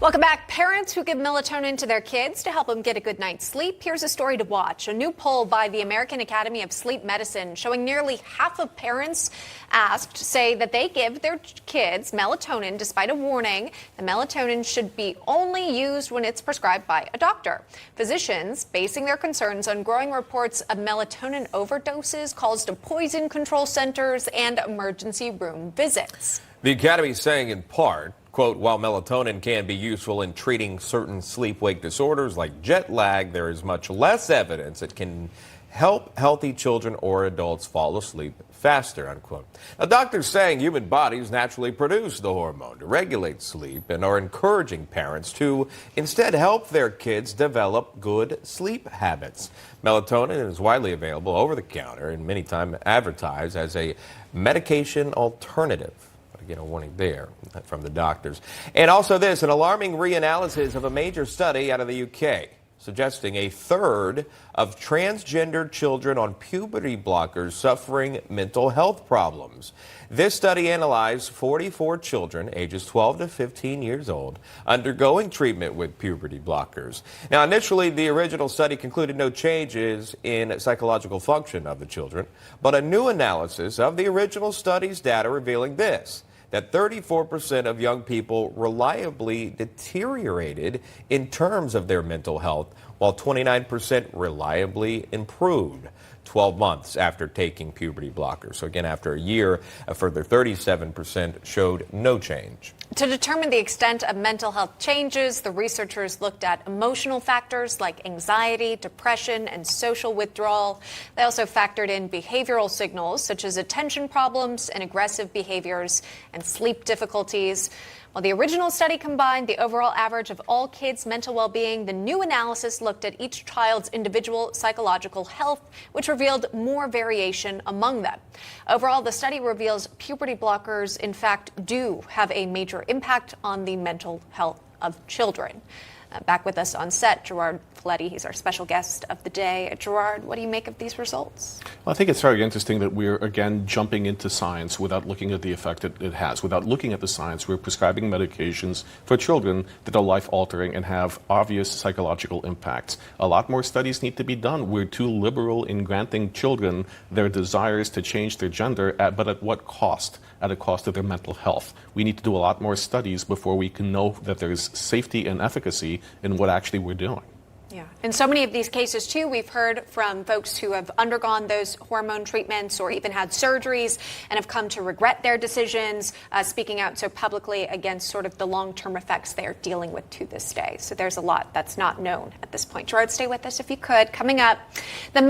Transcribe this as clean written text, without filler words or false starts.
Welcome back. Parents who give melatonin to their kids to help them get a good night's sleep. Here's a story to watch. A new poll by the American Academy of Sleep Medicine showing nearly half of parents asked say that they give their kids melatonin despite a warning. The melatonin should be only used when it's prescribed by a doctor. Physicians basing their concerns on growing reports of melatonin overdoses caused to poison control centers and emergency room visits. The Academy is saying in part, quote, while melatonin can be useful in treating certain sleep-wake disorders like jet lag, there is much less evidence it can help healthy children or adults fall asleep faster, unquote. Now, doctors saying human bodies naturally produce the hormone to regulate sleep and are encouraging parents to instead help their kids develop good sleep habits. Melatonin is widely available over the counter and many times advertised as a medication alternative. Get a warning there from the doctors. And also this, an alarming reanalysis of a major study out of the UK suggesting a third of transgender children on puberty blockers suffering mental health problems. This study analyzed 44 children ages 12 to 15 years old undergoing treatment with puberty blockers. Now, initially, the original study concluded no changes in psychological function of the children, but a new analysis of the original study's data revealing this, that 34% of young people reliably deteriorated in terms of their mental health, while 29% reliably improved 12 months after taking puberty blockers. So again, after a year, a further 37% showed no change. To determine the extent of mental health changes, the researchers looked at emotional factors like anxiety, depression, and social withdrawal. They also factored in behavioral signals such as attention problems and aggressive behaviors and sleep difficulties. While the original study combined the overall average of all kids' mental well-being, the new analysis looked at each child's individual psychological health, which revealed more variation among them. Overall, the study reveals puberty blockers, in fact, do have a major impact on the mental health of children. Back with us on set, Gerard Filitti. He's our special guest of the day. Gerard, what do you make of these results? Well, I think it's very interesting that we're, again, jumping into science without looking at the effect it has. Without looking at the science, we're prescribing medications for children that are life-altering and have obvious psychological impacts. A lot more studies need to be done. We're too liberal in granting children their desires to change their gender, but at what cost? At a cost of their mental health. We need to do a lot more studies before we can know that there's safety and efficacy in what actually we're doing. Yeah. In so many of these cases, too, we've heard from folks who have undergone those hormone treatments or even had surgeries and have come to regret their decisions, speaking out so publicly against sort of the long-term effects they are dealing with to this day. So there's a lot that's not known at this point. Gerard, stay with us if you could. Coming up, the